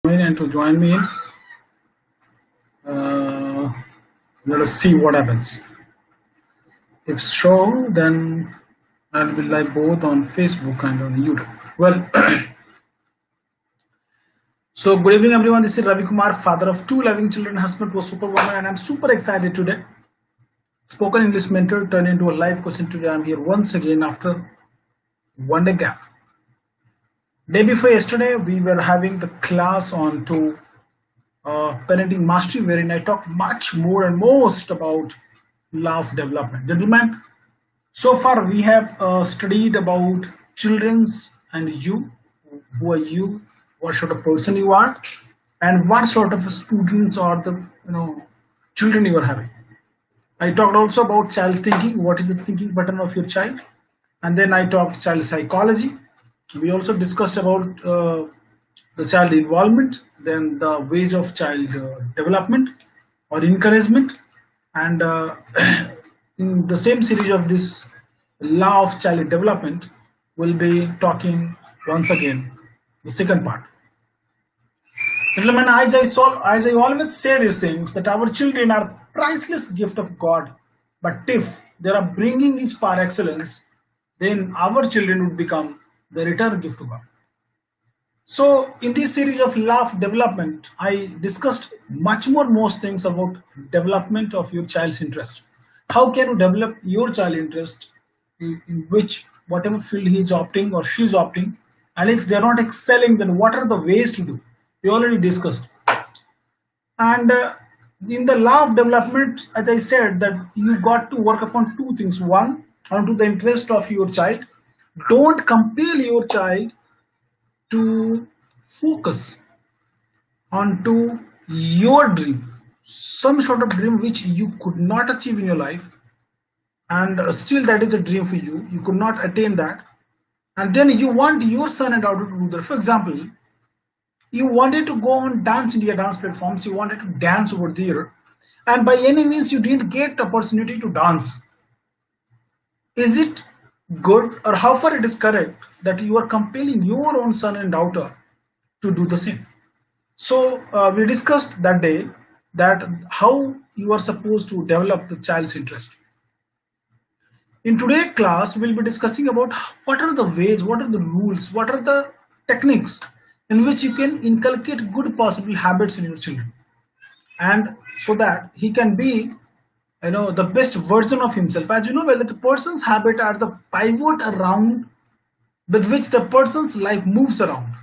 in and to join me in. Uh, Let us see what happens. If so, then I'll be live both on Facebook and on YouTube. Well, so good evening, everyone. This is Ravi Kumar, father of two loving children, husband to a superwoman, and I'm super excited today. Spoken English mentor turned into a live coach, and today I'm here once again after one day gap. Day before yesterday, we were having the class on to parenting mastery, wherein I talk much more and most about love development. Gentlemen, so far we have studied about children's and you, who are you, what sort of person you are, and what sort of students are the children you are having. I talked also about child thinking, what is the thinking pattern of your child, and then I talked child psychology. We also discussed about the child involvement, then the ways of child development or encouragement, and in the same series of this law of child development, we'll be talking once again the second part. Gentlemen, as I always say these things, that our children are priceless gift of God, but if they are bringing this par excellence, then our children would become the return gift to God. So in this series of love development, I discussed much more most things about development of your child's interest. How can you develop your child interest in which whatever field he is opting or she is opting, and if they're not excelling, then what are the ways to do? We already discussed. And in the law of development, as I said, that you got to work upon two things. One, onto the interest of your child. Don't compel your child to focus onto your dream, some sort of dream which you could not achieve in your life, and still that is a dream for you. You could not attain that, and then you want your son and daughter to do that. For example, you wanted to go on dance India dance platforms, you wanted to dance over there, and by any means you didn't get opportunity to dance. Is it good, or how far it is correct that you are compelling your own son and daughter to do the same? So we discussed that day that how you are supposed to develop the child's interest. In today's class, we'll be discussing about what are the ways, what are the rules, what are the techniques in which you can inculcate good possible habits in your children, and so that he can be the best version of himself. As you know well, that the person's habit are the pivot around with which the person's life moves around.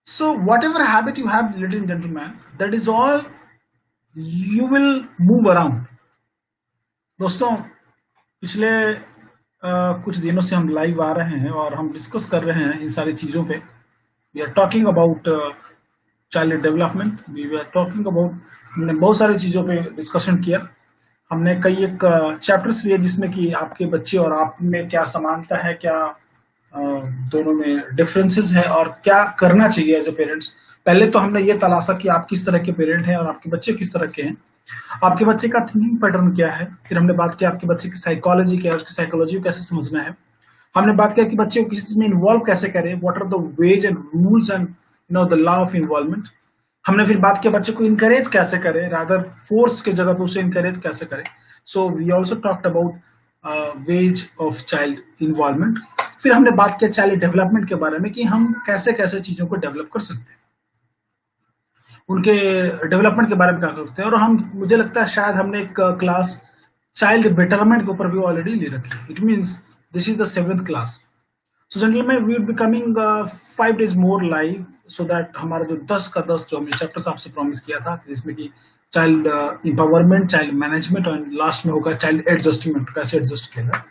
So whatever habit you have, ladies and gentlemen, that is all you will move around. दोस्तों, पिछले कुछ दिनों से हम live आ रहे हैं और हम डिस्कस कर रहे हैं इन सारी चीज़ों पे. We are talking about child development. We are talking about, हमने बहुत सारी चीज़ों पे डिस्कशन किया. हमने कई एक चैप्टर्स लिए जिसमें कि आपके बच्चे और आप में क्या समानता है, क्या दोनों में डिफरेंसेस है, और क्या करना चाहिए एज ए पेरेंट्स. पहले तो हमने ये तलाशा कि आप किस तरह के पेरेंट हैं और आपके बच्चे किस तरह के हैं, आपके बच्चे का थिंकिंग पैटर्न क्या है. फिर हमने बात की आपके बच्चे की साइकोलॉजी क्या है, उसकी साइकोलॉजी को कैसे समझना है. हमने बात किया कि बच्चे को किसी चीज में इन्वॉल्व कैसे करें, what are the ways and rules and the law of involvement. हमने फिर बात किया बच्चे को इनकरेज कैसे करें, रादर फोर्स के जगह पे उसे इनकरेज कैसे करें. So we also talked about ways of child involvement. फिर हमने बात किया चाइल्ड डेवलपमेंट के बारे में कि हम कैसे कैसे चीजों को डेवलप कर सकते हैं, उनके डेवलपमेंट के बारे में क्या करते हैं. और हम, मुझे लगता है शायद हमने एक क्लास चाइल्ड बेटरमेंट के ऊपर भी ऑलरेडी ले रखी है. It means this is the 7th class. So gentleman, we will be coming 5 days more live, so that हमारा जो 10 का 10 जो हमने चैप्टर्स आपसे प्रॉमिस किया था, जिसमें कि चाइल्ड इंपावरमेंट, चाइल्ड मैनेजमेंट और लास्ट में होगा चाइल्ड एडजस्टमेंट, कैसे एडजस्ट किया जाए,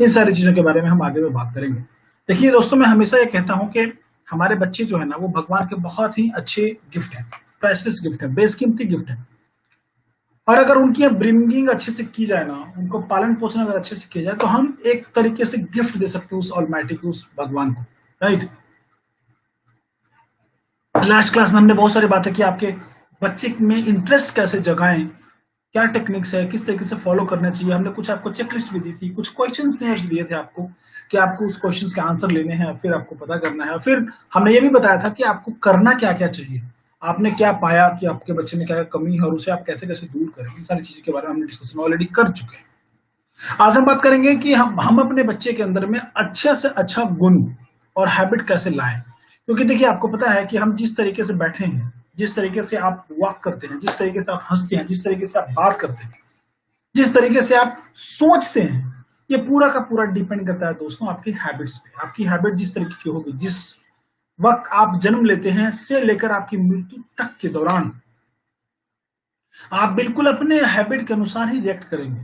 इन सारी चीजों के बारे में हम आगे में बात करेंगे. देखिए दोस्तों, मैं हमेशा ये कहता हूँ कि हमारे बच्चे जो है ना, वो भगवान के बहुत ही अच्छे गिफ्ट हैं, प्राइसलेस गिफ्ट है, बेशकीमती गिफ्ट है. और अगर उनकी ब्रिंगिंग अच्छे से की जाए ना, उनको पालन पोषण अगर अच्छे से किया जाए, तो हम एक तरीके से गिफ्ट दे सकते हैं उस ऑलमाइटी को, उस भगवान को, राइट. लास्ट क्लास में हमने बहुत सारी बातें की, आपके बच्चे में इंटरेस्ट कैसे जगाएं, क्या टेक्निक्स है, किस तरीके से फॉलो करना चाहिए। हमने कुछ आपको चेकलिस्ट भी दी थी, कुछ क्वेश्चंस दिए थे आपको कि आपको उस क्वेश्चंस के आंसर लेने हैं, फिर आपको पता करना है। फिर हमने ये भी बताया था कि आपको करना क्या क्या चाहिए, आपने क्या पाया कि आपके बच्चे में क्या कमी है और उसे आप कैसे कैसे दूर करें। इन सारी चीजों के बारे में हमने डिस्कशन ऑलरेडी कर चुके हैं। आज हम बात करेंगे कि हम अपने बच्चे के अंदर में अच्छे से अच्छा गुण और हैबिट कैसे लाएं। क्योंकि देखिए, आपको पता है कि हम जिस तरीके से बैठे हैं, जिस तरीके से आप वॉक करते हैं, जिस तरीके से आप हंसते हैं, जिस तरीके से आप बात करते हैं, जिस तरीके से आप सोचते हैं, ये पूरा का पूरा डिपेंड करता है दोस्तों आपकी हैबिट्स पे। आपकी हैबिट जिस तरीके की होगी, जिस वक्त आप जन्म लेते हैं से लेकर आपकी मृत्यु तक के दौरान, आप बिल्कुल अपने हैबिट के अनुसार ही रिएक्ट करेंगे,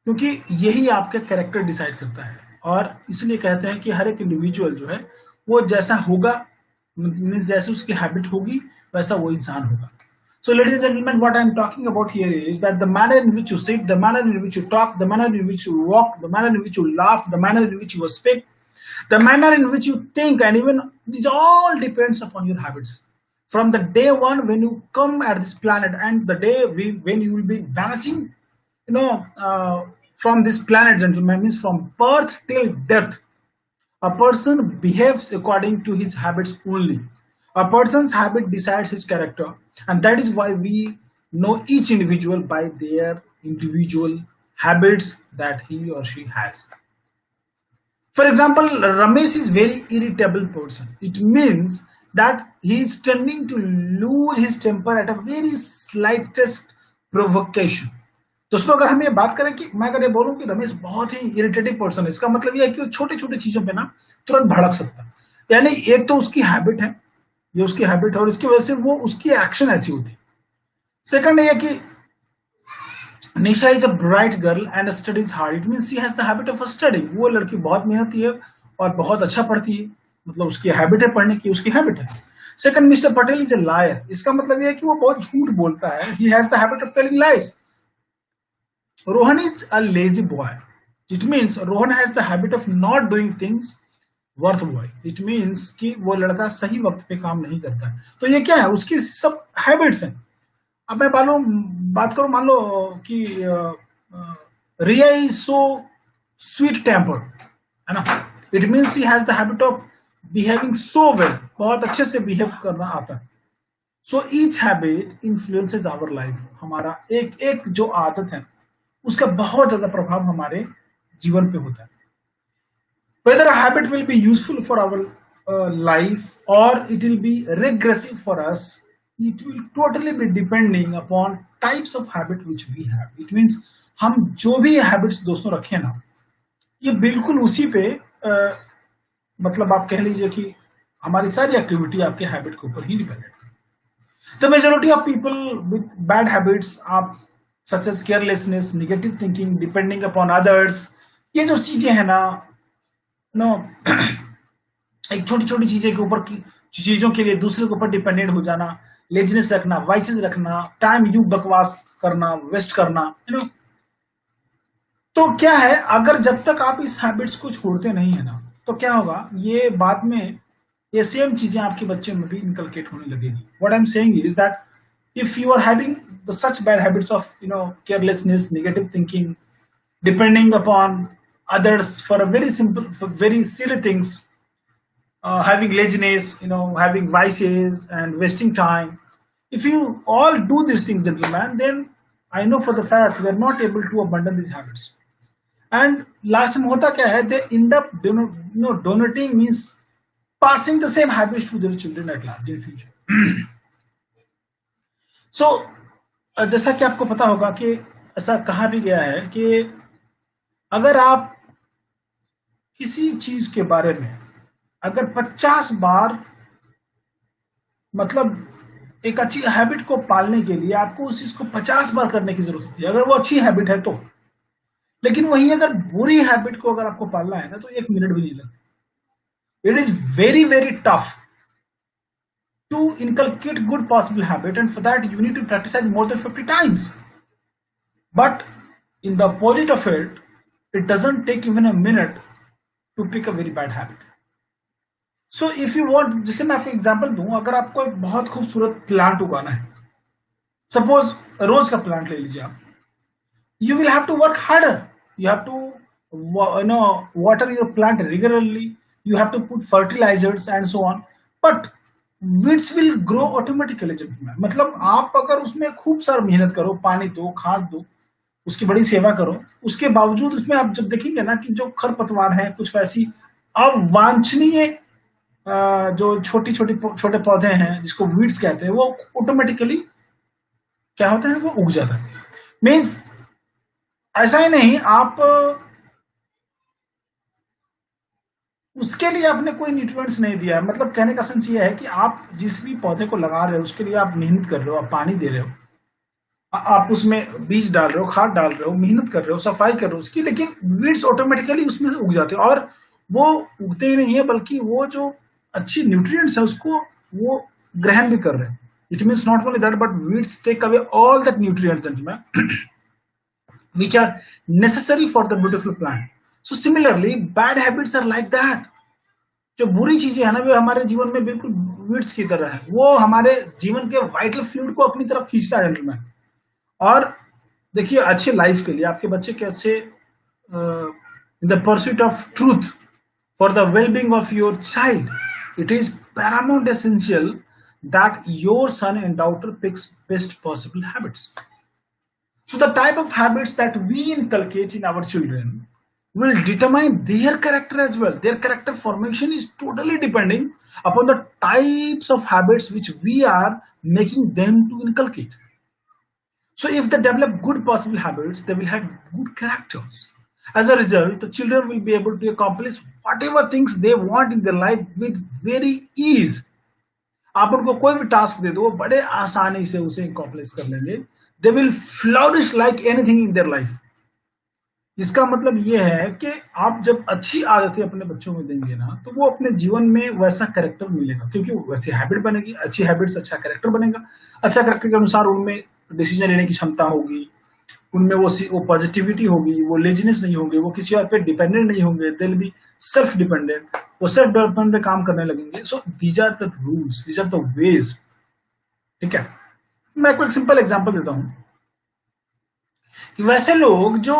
क्योंकि यही आपका कैरेक्टर डिसाइड करता है। और इसलिए कहते हैं कि हर एक इंडिविजुअल जो है वो जैसा होगा, मीन्स जैसे उसकी हैबिट होगी वैसा वो इंसान होगा। So, ladies and gentlemen, what I am talking about here is that the manner in which you sit, the manner in which you talk, the manner in which you walk, the manner in which you laugh, the manner in which you speak, the manner in which you think, and even these all depends upon your habits. From the day one when you come at this planet and the day when you will be vanishing, you know, from this planet, gentlemen, means from birth till death, a person behaves according to his habits only. A person's habit decides his character, and that is why we know each individual by their individual habits that he or she has. For example, Ramesh is very irritable person. It means that he is tending to lose his temper at a very slightest provocation. दोस्तों, अगर हम ये बात करें कि मैं अगर ये बोलूं कि रमेश बहुत ही इरिटेटिव पर्सन है, इसका मतलब ये है कि वो छोटी छोटी चीजों पे ना तुरंत भड़क सकता है। यानी एक तो उसकी हैबिट है, ये उसकी हैबिट है और इसकी वजह से वो उसकी एक्शन ऐसी होती है। सेकंड ये कि Nisha is a bright girl and studies hard, it means she has the habit of study. वो लड़की बहुत मेहनती है और बहुत अच्छा पढ़ती है, मतलब उसकी हैबिट है पढ़ने की, उसकी हैबिट है। Second, mister Patel is a liar, इसका मतलब ये है कि वो बहुत झूठ बोलता है, ही has the habit of telling lies. Rohan is a lazy boy. It means Rohan has the habit of not doing things worthwhile. It means कि वो लड़का सही वक्त पे काम नहीं करता है। तो ये क्या है, उसकी सब हैबिट्स हैं। अब मैं बात करूं, मान लो कि Riya is so sweet tempered, है ना। It means he has the habit of behaving so well, बहुत अच्छे से बिहेव करना आता है। So each habit influences our life. हमारा एक एक जो आदत है उसका बहुत ज्यादा प्रभाव हमारे जीवन पे होता है। Whether a habit will be useful for our life or it will be regressive for us, it will totally be depending upon types of habit which we have. It means हम जो भी हैबिट्स दोस्तों रखें ना, ये बिल्कुल उसी पे मतलब आप कह लीजिए कि हमारी सारी एक्टिविटी आपके हैबिट के ऊपर ही डिपेंडेंट है। The majority of people with bad habits आप such as carelessness, negative thinking, depending upon others, ये जो चीजें हैं ना, नो एक छोटी छोटी चीजें के ऊपर की चीजों के लिए दूसरे के ऊपर डिपेंडेंट हो जाना, लेजीनेस रखना, वाइसेस रखना, टाइम यू बकवास करना, वेस्ट करना, यू नो। तो क्या है, अगर जब तक आप इस हैबिट्स को छोड़ते नहीं है ना, तो क्या होगा, ये बाद में ये सेम चीजें आपके बच्चे में भी इनकलकेट होने लगेगी। What I am saying is that if you are having such bad habits of carelessness, negative thinking, depending upon others for a very simple, for very silly things, having laziness, having vices and wasting time, if you all do these things, gentlemen, then I know for the fact we are not able to abandon these habits. And last में होता क्या है, they end up donating, means passing the same habits to their children at large in future. जैसा कि आपको पता होगा कि ऐसा कहा भी गया है कि अगर आप किसी चीज के बारे में अगर 50 बार, मतलब एक अच्छी हैबिट को पालने के लिए आपको उस चीज को 50 बार करने की जरूरत होती है, अगर वो अच्छी हैबिट है तो। लेकिन वहीं अगर बुरी हैबिट को अगर आपको पालना है ना, तो 1 मिनट भी नहीं लगता। It is very very tough to inculcate good possible habit, and for that you need to practice more than 50 times. But in the opposite of it, it doesn't take even a minute to pick a very bad habit. So if you want, जैसे मैं आपको example दूं, अगर आपको एक बहुत खूबसूरत plant उगाना है, सपोज रोज का प्लांट ले लीजिए आप, you will have to work harder. You have to water your plant regularly. You have to put fertilizers and so on. But weeds will grow automatically. gentlemen. मतलब आप अगर उसमें खूब सारा मेहनत करो, पानी दो, खाद दो, उसकी बड़ी सेवा करो, उसके बावजूद उसमें आप जब देखेंगे ना कि जो खरपतवार है, कुछ वैसी अवांछनीय जो छोटी छोटी छोटे पौधे हैं जिसको वीड्स कहते हैं, वो ऑटोमेटिकली क्या होता है, वो उग जाता है. मीन्स ऐसा ही नहीं, आप उसके लिए आपने कोई न्यूट्रिएंट्स नहीं दिया. मतलब कहने का सेंस ये है कि आप जिस भी पौधे को लगा रहे हो उसके लिए आप मेहनत कर रहे हो, आप पानी दे रहे हो, आप उसमें बीज डाल रहे हो, खाद डाल रहे हो, मेहनत कर रहे हो, सफाई कर रहे हो उसकी, लेकिन वीड्स ऑटोमेटिकली उसमें उग जाते हैं. और वो उगते ही नहीं है, बल्कि वो जो अच्छी न्यूट्रिएंट्स है उसको वो ग्रहण भी कर रहे हैं. It means not only that, but weeds take away all that nutrients which are necessary for the beautiful plant. So similarly, bad habits are like that. जो बुरी चीजें है ना, वो हमारे जीवन में बिल्कुल वीड्स की तरह है. वो हमारे जीवन के वाइटल फ्लूइड को अपनी तरफ खींचता है जेंटलमैन. और देखिए, अच्छे लाइफ के लिए आपके बच्चे के अच्छे in the pursuit of truth for the wellbeing of your child, it is Paramount essential that your son and daughter picks best possible habits. So the type of habits that we inculcate in our children will determine their character as well. Their character formation is totally depending upon the types of habits which we are making them to inculcate. So if they develop good possible habits, they will have good characters. As a result, the children will be able to accomplish whatever things they want in their life with very ease. आप उनको कोई भी task दे दो, वो बड़े आसानी से उसे accomplish कर लेंगे. They will flourish like anything in their life. इसका मतलब ये है कि आप जब अच्छी आदतें अपने बच्चों में देंगे ना, तो वो अपने जीवन में वैसा कैरेक्टर मिलेगा, क्योंकि वैसी हैबिट बनेगी. अच्छी हैबिट्स अच्छा कैरेक्टर बनेगा. अच्छा कैरेक्टर के अनुसार उनमें डिसीजन लेने की क्षमता होगी, उनमें वो पॉजिटिविटी होगी, वो लेजीनेस नहीं होगी, वो किसी और पे डिपेंडेंट नहीं होंगे. They will be self dependent, वो सेल्फ डेवलपमेंट पे काम करने लगेंगे. So these are the rules, these are the ways. ठीक है, मैं आपको एक सिंपल एग्जांपल देता हूं कि वैसे लोग जो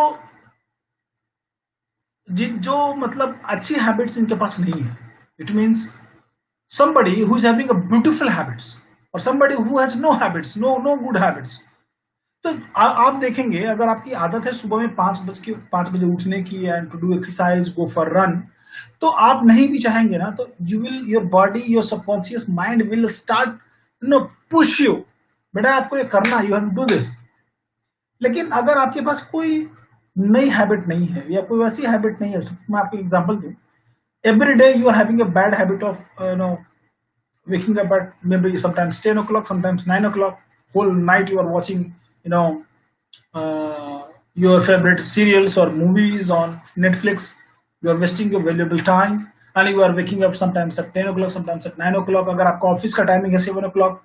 मतलब अच्छी हैबिट्स इनके पास नहीं है. It means somebody who is having a beautiful habits or somebody who has no habits, no good habits. तो आप देखेंगे, अगर आपकी आदत है सुबह में 5 बजे उठने की and to do exercise, go for run, तो आप नहीं भी चाहेंगे ना, तो you will, your body, your subconscious mind will start push you, बेटा आपको ये करना, you have to do this. लेकिन अगर आपके पास कोई नई हैबिट नहीं है या कोई वैसी हैबिट नहीं है, मैं आपको एग्जांपल दूं, every day you are having a bad habit of waking up at maybe sometimes 10 o'clock, sometimes 9 o'clock, whole night you are watching your favorite serials or movies on Netflix. You are wasting your valuable time and you are waking up sometimes at 10 o'clock, sometimes at 9 o'clock. अगर आपका office का timing है 7 o'clock,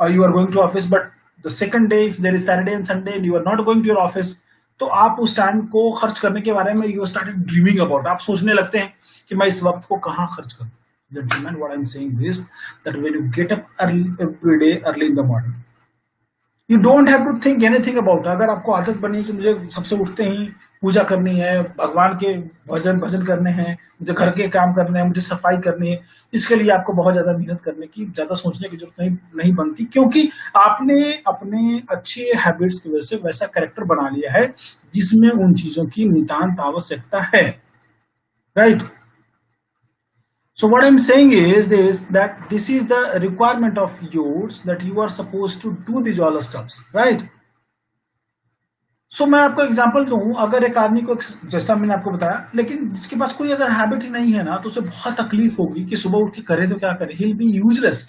or you are going to office, but the second day if there is Saturday and Sunday and you are not going to your office, तो आप उस time को खर्च करने के बारे में यू स्टार्टेड ड्रीमिंग अबाउट, आप सोचने लगते हैं कि मैं इस वक्त को कहाँ खर्च करूं. Gentlemen, what I'm saying this, that when you get up early every day, early in the morning, you don't have to think anything about. अगर आपको आदत बनी कि मुझे सबसे उठते ही पूजा करनी है, भगवान के भजन करने हैं, मुझे घर के काम करने हैं, मुझे सफाई करनी है, इसके लिए आपको बहुत ज्यादा मेहनत करने की, ज्यादा सोचने की जरूरत नहीं बनती, क्योंकि आपने अपने अच्छे हैबिट्स की वजह से वैसा कैरेक्टर बना लिया है जिसमें उन चीजों की नितांत आवश्यकता है. Right. So what I'm saying is this, that this is the requirement of yours, that you are supposed to do these all stuffs, right? So मैं आपको एग्जांपल दूं, अगर एक आदमी को, जैसा मैंने आपको बताया, लेकिन जिसके पास कोई अगर हैबिट ही नहीं है ना, तो उसे बहुत तकलीफ होगी कि सुबह उठ के करे तो क्या करे. He'll be useless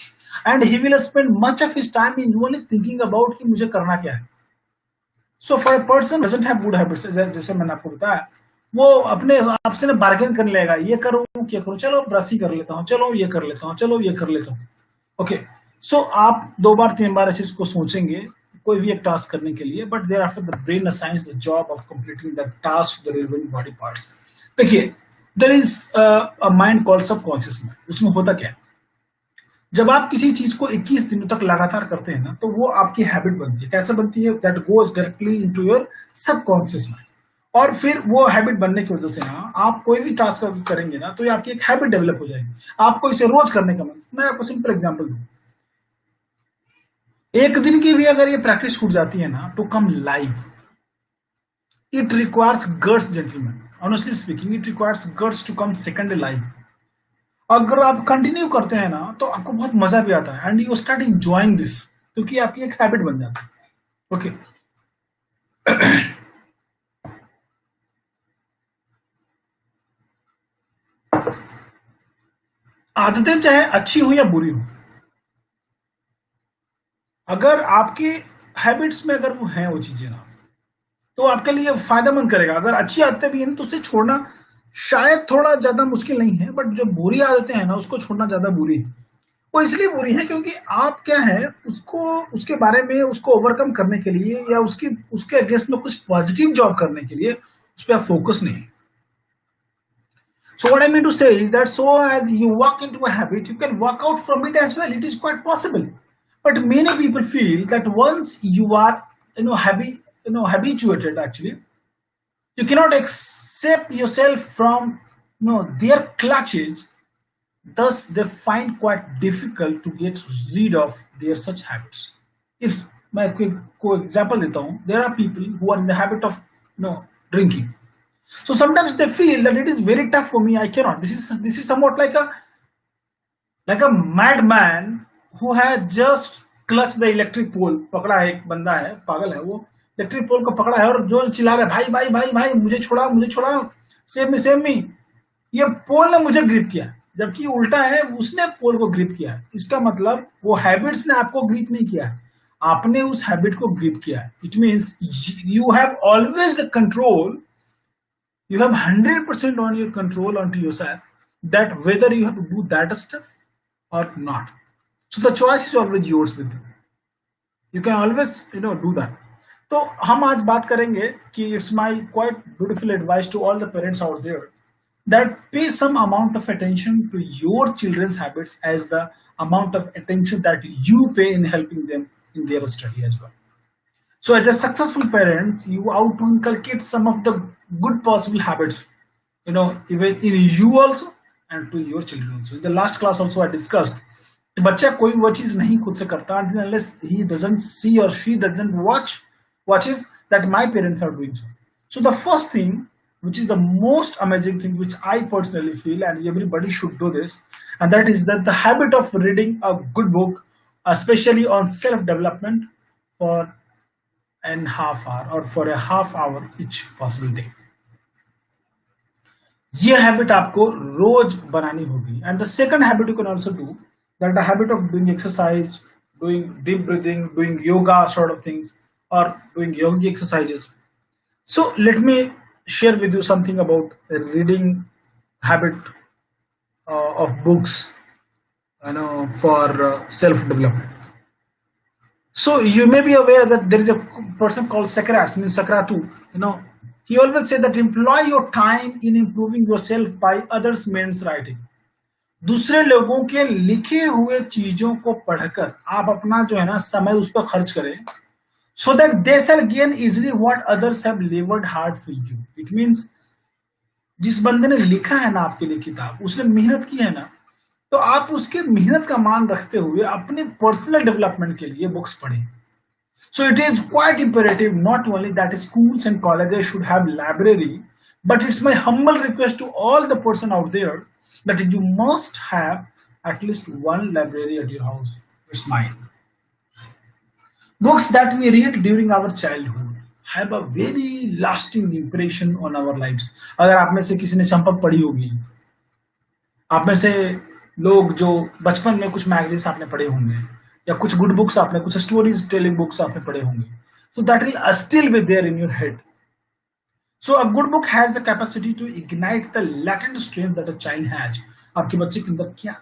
and he will spend much of his time in only thinking about कि मुझे करना क्या है. So for a person doesn't have good habits, जैसे मैंने आपको बताया, वो अपने आपसे ना बार्गेन करने लगेगा, ये करूं क्या करूं, चलो ब्रश ही कर लेता हूं, चलो ये कर लेता हूं, चलो ये कर लेता हूं. ओके, सो आप 2 बार 3 बार इस चीज को सोचेंगे कोई भी एक टास्क करने के लिए, but there after the brain assigns the job of completing that task to the relevant body parts. देखिए, there is a mind called subconscious mind. उसमें होता क्या है, जब आप किसी चीज को 21 दिनों तक लगातार करते हैं ना, तो वो आपकी हैबिट बनती है। कैसे बनती है? That goes directly into your subconscious mind. और फिर वो हैबिट बनने की वजह से ना, आप कोई भी टास्क करेंगे ना, तो ये आपकी एक हैबिट डेवलप हो जाएगी, आपको इसे रोज करने का मन। मैं आपको सिंपल एग्जांपल दूं, एक दिन की भी अगर ये प्रैक्टिस छूट जाती है ना, to come live, it requires guts gentleman, honestly speaking, it requires guts to come second live. अगर आप कंटिन्यू करते हैं ना, तो आपको बहुत मजा भी आता है, and you start enjoying this, क्योंकि आपकी एक हैबिट बन जाती है। ओके, आदतें चाहे अच्छी हो या बुरी हो, अगर आपके हैबिट्स में अगर वो है वो चीजें ना, तो आपके लिए फायदेमंद करेगा। अगर अच्छी आदतें भी हैं तो उसे छोड़ना शायद थोड़ा ज्यादा मुश्किल नहीं है, बट जो बुरी आदतें हैं ना, उसको छोड़ना ज्यादा बुरी है। वो इसलिए बुरी है क्योंकि आप क्या है, उसको, उसके बारे में, उसको ओवरकम करने के लिए या उसकी उसके अगेंस्ट में कुछ पॉजिटिव जॉब करने के लिए उस पर आप फोकस नहीं। So what I mean to say is that so as you walk into a habit, you can walk out from it as well. It is quite possible. But many people feel that once you are, habituated actually, you cannot accept yourself from, their clutches. Thus, they find quite difficult to get rid of their such habits. If my quick example देता हूँ, there are people who are in the habit of, drinking. So sometimes they feel that it is very tough for me. I cannot. This is somewhat like a madman who has just clutched the electric pole. पकड़ा है एक बंदा है, पागल है वो, electric pole को पकड़ा है और जो चिल्ला रहा है, भाई भाई भाई भाई मुझे छोड़ा, मुझे छोड़ा, सेव मी। ये पोल ने मुझे ग्रिप किया, जबकि उल्टा है, उसने पोल को ग्रिप किया है। इसका मतलब वो हैबिट्स ने आपको ग्रिप नहीं किया है, आपने उस हैबिट को ग्रिप किया है। It means you have always the control, you have 100% on your control onto yourself, that whether you have to do that stuff or not. So the choice is always yours with you. You can always do that. तो हम आज बात करेंगे कि it's my quite beautiful advice to all the parents out there that pay some amount of attention to your children's habits as the amount of attention that you pay in helping them in their study as well. So as a successful parents, you out to inculcate some of the good possible habits, even in you also and to your children also. In the last class also I discussed कि बच्चा कोई वो चीज नहीं खुद से करता unless he doesn't see or she doesn't watches that my parents are doing so. So the first thing, which is the most amazing thing, which I personally feel and everybody should do this, and that is that the habit of reading a good book, especially on self-development, for an half hour or for a half hour each possible day. ये habit आपको रोज बनानी होगी. And the second habit you can also do, that the habit of doing exercise, doing deep breathing, doing yoga sort of things, or doing yogi exercises. So let me share with you something about the reading habit of books, for self development. So you may be aware that there is a person called Socrates, means Socrates. He always said that employ your time in improving yourself by others' men's writing. दूसरे लोगों के लिखे हुए चीजों को पढ़कर आप अपना जो है ना समय उस पर खर्च करें, so that they shall gain easily what others have labored hard for you. It means जिस बंदे ने लिखा है ना आपके लिए किताब, उसने मेहनत की है ना, तो आप उसके मेहनत का मान रखते हुए अपने पर्सनल डेवलपमेंट के लिए बुक्स पढ़ें. So it is quite imperative not only that schools and colleges should have library, but it's my humble request to all the person out there that you must have at least one library at your house. It's mine. Books that we read during our childhood have a very lasting impression on our lives. अगर आप में से किसी ने चंपक पढ़ी होगी, आप में से लोग जो बचपन में कुछ मैगजीन्स आपने पढ़े होंगे, या कुछ गुड बुक्स आपने, कुछ स्टोरीज टेलिंग बुक्स आपने पढ़े होंगे, so that will still be there in your head. So a good book has the capacity to ignite the latent strength that a child has. आपके बच्चे के अंदर क्या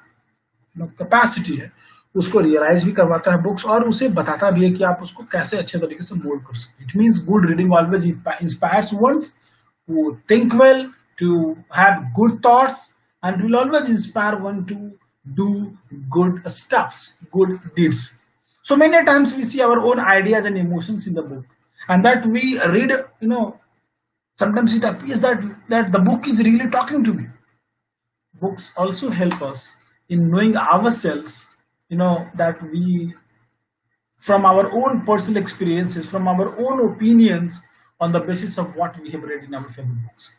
कैपेसिटी है उसको रियलाइज भी करवाता है बुक्स, और उसे बताता भी है कि आप उसको कैसे अच्छे तरीके से मोल्ड कर सकते. It means good reading always inspires ones to think well, to have good thoughts, and will always inspire one to do good stuffs, good deeds. So many times we see our own ideas and emotions in the book, and that we read, sometimes it appears that the book is really talking to me. Books also help us in knowing ourselves, that we, from our own personal experiences, from our own opinions, on the basis of what we have read in our favorite books.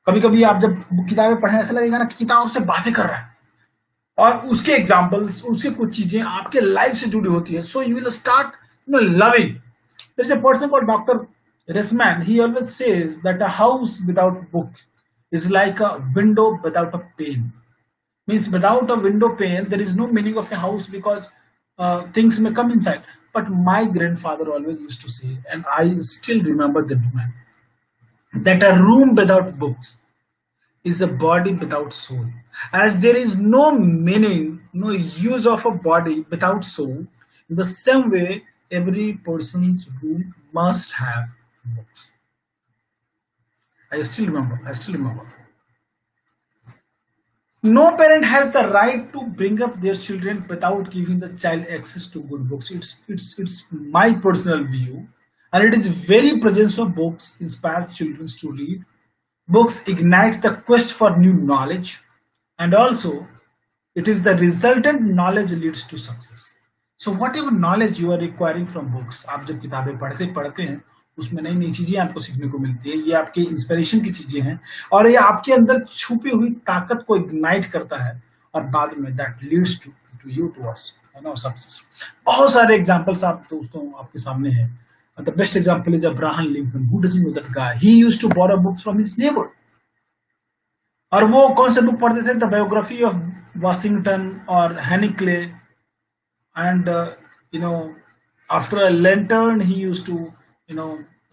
कभी कभी आप जब किताबें पढ़ें ऐसा लगेगा ना कि किताब से बातें कर रहा है, और उसके एग्जाम्पल्स, उसके कुछ चीजें आपके लाइफ से जुड़ी होती है. So you will start loving. There is a person called doctor Ressman. He always says that a house without book is like a window without a pane. Means without a window pane there is no meaning of a house, because things may come inside. But my grandfather always used to say, and I still remember the man, that a room without books is a body without soul. As there is no meaning, no use of a body without soul, in the same way every person's room must have books. I still remember. No parent has the right to bring up their children without giving the child access to good books. It's my personal view, and it is very presence of books inspires children to read. Books ignite the quest for new knowledge, and also it is the resultant knowledge leads to success. So whatever knowledge you are requiring from books, आप जब किताबें पढ़ते पढ़ते हैं उसमें नई नई चीजें आपको सीखने को मिलती है. ये आपके इंस्पिरेशन की चीजें हैं, और ये आपके अंदर छुपी हुई ताकत को इग्नाइट करता है, और बाद में that leads to you towards success. बहुत सारे एग्जांपल्स आप दोस्तों आपके सामने हैं. The best example is Abraham Lincoln. Who doesn't know that guy? He used to borrow books from his neighbour. और वो कौन से बुक पढ़ते थे? द बायोग्राफी ऑफ वाशिंगटन और हेनी clay. And after a lantern he used to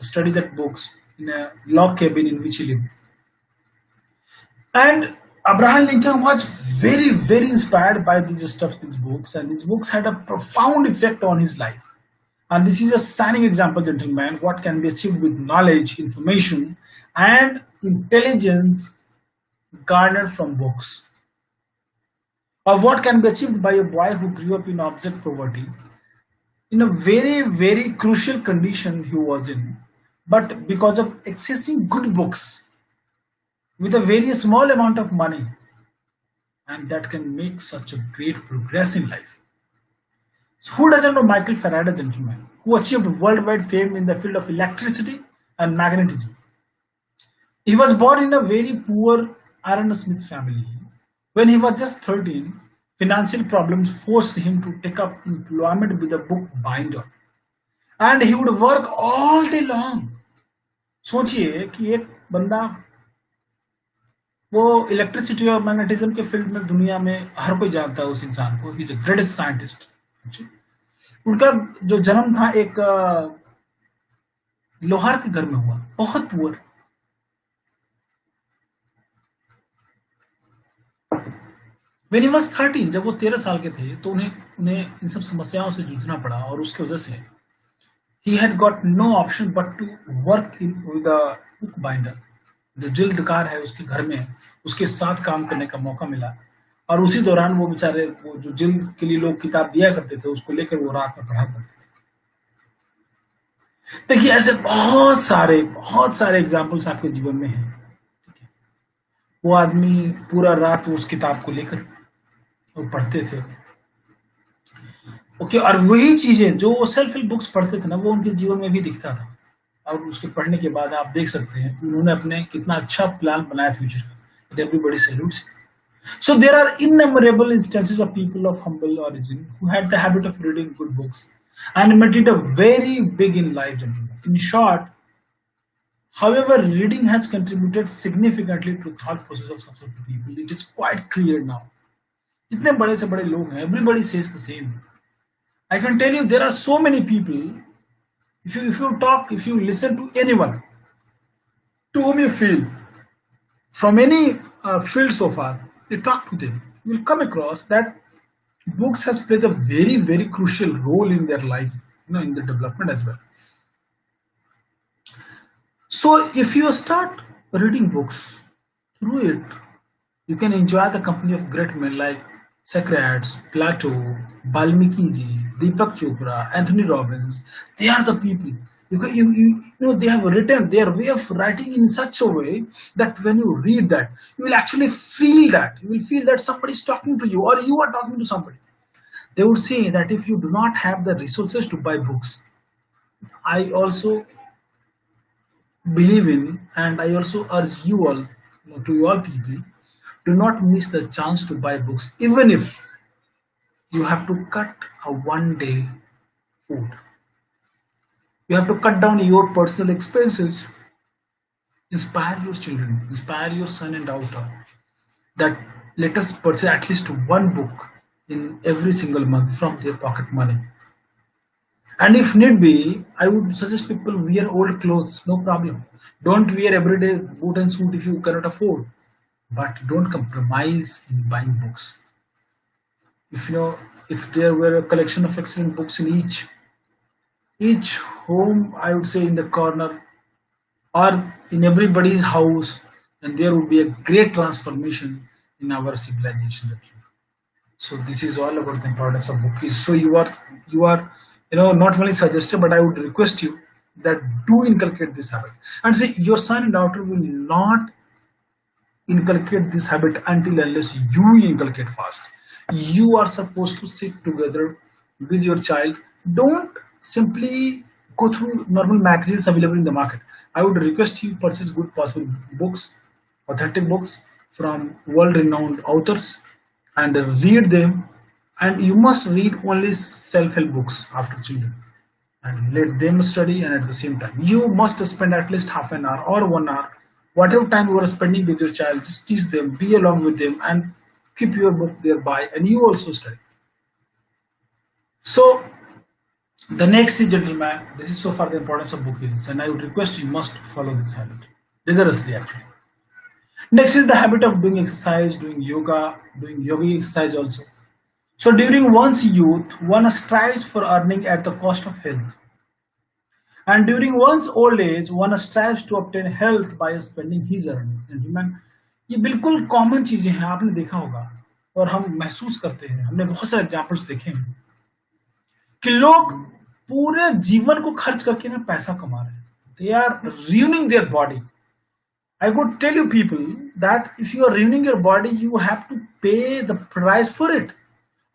study that books in a log cabin in which he lived. And Abraham Lincoln was very very inspired by these stuff, these books, and these books had a profound effect on his life. And this is a shining example, gentlemen, what can be achieved with knowledge, information, and intelligence garnered from books, or what can be achieved by a boy who grew up in abject poverty, in a very very crucial condition he was in, but because of accessing good books with a very small amount of money, and that can make such a great progress in life. So who doesn't know Michael Faraday, gentlemen, who achieved worldwide fame in the field of electricity and magnetism? He was born in a very poor Aaron Smith family. When he was just 13, financial problems forced him to take up employment with a book binder, and he would work all day long. सोचिए कि एक बंदा वो electricity और magnetism के field में दुनिया में हर कोई जानता है उस इंसान को. He is a greatest scientist. उनका जो जन्म था एक लोहार के घर में हुआ, बहुत पुअर. When he was 13, जब वो 13 साल के थे, तो उन्हें इन सब समस्याओं से जूझना पड़ा, और उसके वजह से he had got no option but to work in with a book binder. जो जिल्दकार है उसके घर में उसके साथ काम करने का मौका मिला, और उसी दौरान वो बेचारे, वो जो जिल्द के लिए लोग किताब दिया करते थे उसको लेकर वो रात में पढ़ा करते थे. देखिए ऐसे बहुत सारे एग्जाम्पल्स आपके जीवन में हैं. वो आदमी पूरा रात उस किताब को लेकर वो पढ़ते थे. ओके, और वही चीजें जो वो सेल्फ हेल्प बुक्स पढ़ते थे ना, वो उनके जीवन में भी दिखता था. और उसके पढ़ने के बाद आप देख सकते हैं उन्होंने अपने कितना अच्छा प्लान बनाया फ्यूचर का. Everybody salutes. So there are innumerable instances of people of humble origin who had the habit of reading good books and made it a very big in life, gentlemen. In short, however, reading has contributed significantly to thought process of successful people. It is quite clear now. जितने बड़े से बड़े लोग हैं, everybody says the same. I can tell you there are so many people. If you listen to anyone to whom you feel from any field so far, you talk to them, you will come across that books has played a very very crucial role in their life, in their development as well. So if you start reading books, through it you can enjoy the company of great men like Socrates, Plato, Valmiki ji, Deepak Chopra, Anthony Robbins, they are the people. You know, they have written their way of writing in such a way that when you read that, you will actually feel that. You will feel that somebody is talking to you or you are talking to somebody. They would say that if you do not have the resources to buy books, I also believe in and I also urge you all, to you all people, do not miss the chance to buy books, even if you have to cut a 1 day food. You have to cut down your personal expenses. Inspire your children, inspire your son and daughter that let us purchase at least one book in every single month from their pocket money. And if need be, I would suggest people wear old clothes, no problem. Don't wear everyday boot and suit if you cannot afford, but don't compromise in buying books. If you know, if there were a collection of excellent books in each home, I would say in the corner or in everybody's house, then there would be a great transformation in our civilization. So this is all about the importance of books. So you are not only suggested, but I would request you that do inculcate this habit. And see, your son and daughter will not inculcate this habit until unless you inculcate fast. You are supposed to sit together with your child. Don't simply go through normal magazines available in the market. I would request you purchase good possible books, authentic books from world-renowned authors, and read them. And you must read only self-help books after children, and let them study. And at the same time, you must spend at least half an hour or 1 hour, whatever time you are spending with your child. Just teach them, be along with them, and keep your book thereby, and you also study. So the next is, gentlemen, this is so far the importance of booking, and I would request you must follow this habit rigorously actually. Next is the habit of doing exercise, doing yoga, doing yogi exercise also. So during one's youth, one strives for earning at the cost of health. And during one's old age, one strives to obtain health by spending his earnings. Gentlemen, ये बिल्कुल common चीजें हैं, आपने देखा होगा और हम महसूस करते हैं. हमने बहुत सारे एग्जाम्पल्स देखे हैं कि लोग पूरे जीवन को खर्च करके ना पैसा कमा रहे हैं. They are ruining their body. I could tell you people that if you are ruining your body, you have to pay the price for it.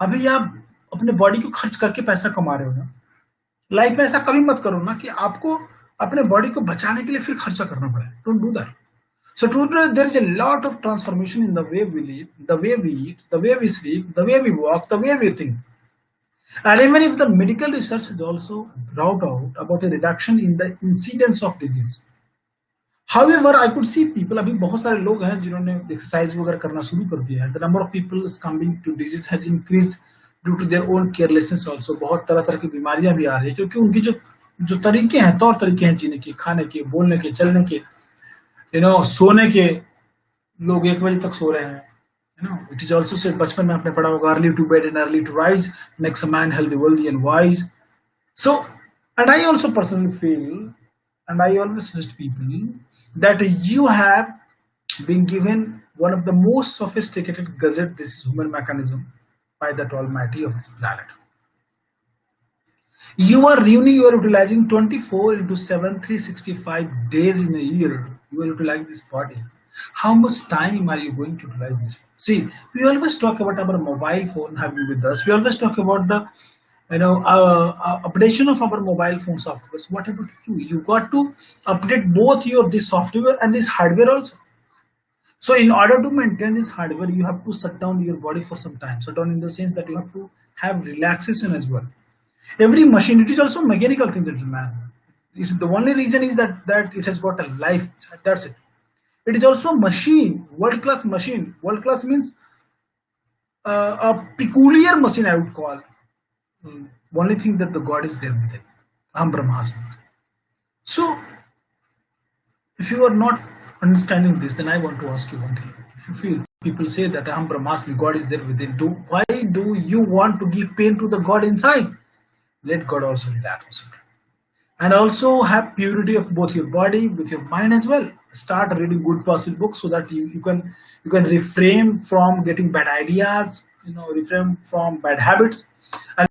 अभी आप अपने बॉडी को खर्च करके पैसा कमा रहे हो ना, लाइफ में ऐसा कभी मत करो ना कि आपको अपने बॉडी को बचाने के लिए फिर खर्चा करना पड़े. Don't do that. So today there is a lot of transformation in the way we live, the way we eat, the way we sleep, the way we walk, the way we think. And even if the medical research has also brought out about a reduction in the incidence of disease. However, I could see people, अभी बहुत सारे लोग हैं जिन्होंने exercise वगैरह करना शुरू कर दिया है. The number of people succumbing to disease has increased due to their own carelessness also. बहुत तरह तरह की बीमारियां भी आ रही है क्योंकि उनकी जो तरीके हैं, तौर तरीके हैं जीने के, खाने के, बोलने के, चलने के, सोने के, लोग 1 बजे तक सो रहे हैं. It is also said, बचपन में आपने पढ़ा होगा, early to bed and early to rise makes a man healthy, wealthy and wise. So, and I also personally feel, and I always suggest people that you have been given one of the most sophisticated gadget, this is human mechanism, by that Almighty of this planet. You are utilizing 24/7, 365 days in a year. You are utilizing this body. How much time are you going to utilize this? See, we always talk about our mobile phone having with us. We always talk about the updation of our mobile phone software. So what about you? You got to update both this software and this hardware also. So in order to maintain this hardware, you have to shut down your body for some time. Shut down in the sense that you have to have relaxation as well. Every machine, it is also mechanical thing, gentlemen. The only reason is that it has got a life. That's it. It is also a machine, world-class machine. World-class means a peculiar machine, I would call. Only thing that the God is there with it. Aham Brahmasmi. So, if you are not understanding this, then I want to ask you one thing. If you feel people say that Aham Brahmasmi, God is there within, why do you want to give pain to the God inside? Let God also relax. And also have purity of both your body with your mind as well. Start reading good positive books so that you can refrain from getting bad ideas. refrain from bad habits, and